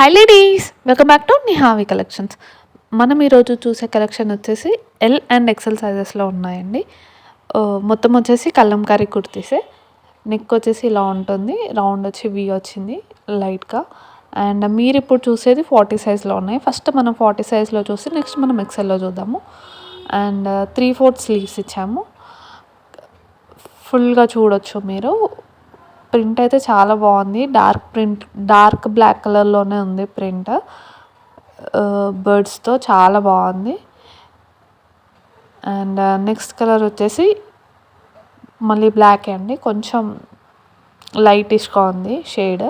Hi ladies, welcome back to Nihavi collections. మనం ఈరోజు చూసే కలెక్షన్ వచ్చేసి ఎల్ అండ్ ఎక్సెల్ సైజెస్లో ఉన్నాయండి. మొత్తం వచ్చేసి కలంకారీ కుర్తీసే. నెక్ వచ్చేసి ఇలా ఉంటుంది, రౌండ్ వచ్చి వి వచ్చింది లైట్గా. అండ్ మీరు ఇప్పుడు చూసేది 40 సైజ్లో ఉన్నాయి. ఫస్ట్ మనం 40 సైజ్లో చూసి నెక్స్ట్ మనం ఎక్సెల్లో చూద్దాము. అండ్ 3/4 స్లీవ్స్ ఇచ్చాము. ఫుల్గా చూడొచ్చు మీరు. ప్రింట్ అయితే చాలా బాగుంది. డార్క్ బ్లాక్ కలర్లోనే ఉంది ప్రింట్. బర్డ్స్తో చాలా బాగుంది. అండ్ నెక్స్ట్ కలర్ వచ్చేసి మళ్ళీ బ్లాక్ అండి, కొంచెం లైటిష్గా ఉంది షేడ్.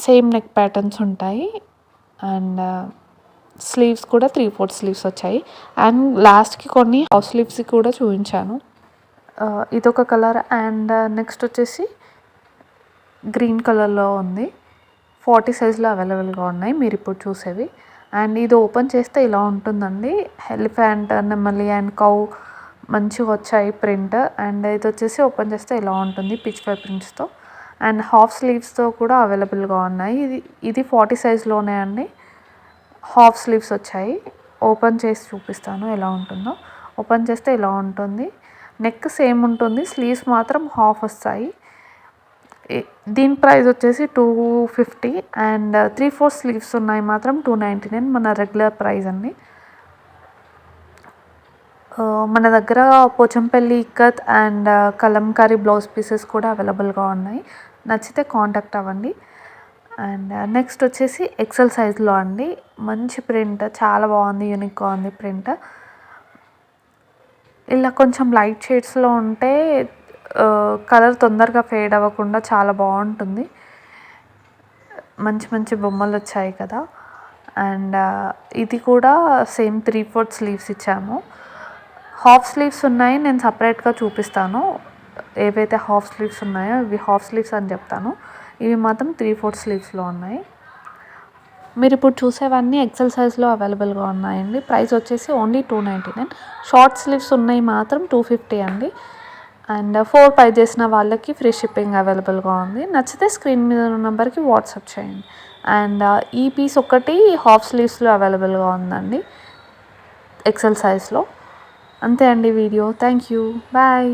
సేమ్ నెక్ ప్యాటర్న్స్ ఉంటాయి. అండ్ స్లీవ్స్ కూడా 3/4 స్లీవ్స్ వచ్చాయి. అండ్ లాస్ట్కి కొన్ని హాఫ్ స్లీవ్స్ కూడా చూపించాను. ఇదొక కలర్. అండ్ నెక్స్ట్ వచ్చేసి గ్రీన్ కలర్లో ఉంది. 40 సైజ్లో అవైలబుల్గా ఉన్నాయి మీరు ఇప్పుడు చూసేవి. అండ్ ఇది ఓపెన్ చేస్తే ఇలా ఉంటుందండి. ఎలిఫెంట్, నెమలి అండ్ కౌ మంచిగా వచ్చాయి ప్రింట్. అండ్ ఇది వచ్చేసి ఓపెన్ చేస్తే ఇలా ఉంటుంది పిచ్ పై ప్రింట్స్తో. అండ్ హాఫ్ స్లీవ్స్తో కూడా అవైలబుల్గా ఉన్నాయి. ఇది 40 సైజ్లోనే అండి. హాఫ్ స్లీవ్స్ వచ్చాయి. ఓపెన్ చేసి చూపిస్తాను ఎలా ఉంటుందో. ఓపెన్ చేస్తే ఇలా ఉంటుంది. నెక్ సేమ్ ఉంటుంది, స్లీవ్స్ మాత్రం హాఫ్ వస్తాయి. దీని ప్రైస్ వచ్చేసి 250. అండ్ 3/4 స్లీవ్స్ ఉన్నాయి మాత్రం 299 మన రెగ్యులర్ ప్రైస్ అండి. మన దగ్గర Pochampally ikat and Kalamkari blouse pieces కూడా అవైలబుల్గా ఉన్నాయి. నచ్చితే కాంటాక్ట్ అవ్వండి. అండ్ నెక్స్ట్ వచ్చేసి ఎక్సెల్ సైజ్లో అండి. మంచి ప్రింట్, చాలా బాగుంది, యూనిక్గా ఉంది ప్రింట్. ఇలా కొంచెం లైట్ షేడ్స్లో ఉంటే కలర్ తొందరగా ఫేడ్ అవ్వకుండా చాలా బాగుంటుంది. మంచి మంచి బొమ్మలు వచ్చాయి కదా. అండ్ ఇది కూడా సేమ్ 3/4 స్లీవ్స్ ఇచ్చాము. హాఫ్ స్లీవ్స్ ఉన్నాయి, నేను సపరేట్గా చూపిస్తాను. ఏవైతే హాఫ్ స్లీవ్స్ ఉన్నాయో ఇవి హాఫ్ స్లీవ్స్ అని చెప్తాను. ఇవి మాత్రం 3/4 స్లీవ్స్లో ఉన్నాయి. మీరు ఇప్పుడు చూసేవన్నీ ఎక్సెల్ సైజ్లో అవైలబుల్గా ఉన్నాయండి. ప్రైస్ వచ్చేసి ఓన్లీ 299. షార్ట్ స్లీవ్స్ ఉన్నాయి మాత్రం 250 అండి. అండ్ 4 పై చేసిన వాళ్ళకి ఫ్రీ షిప్పింగ్ అవైలబుల్గా ఉంది. నచ్చితే స్క్రీన్ మీద ఉన్న నెంబర్కి వాట్సాప్ చేయండి. అండ్ ఈ పీస్ ఒకటి హాఫ్ స్లీవ్స్లో అవైలబుల్గా ఉందండి ఎక్సెల్ సైజ్లో. అంతే అండి వీడియో. Thank you, bye.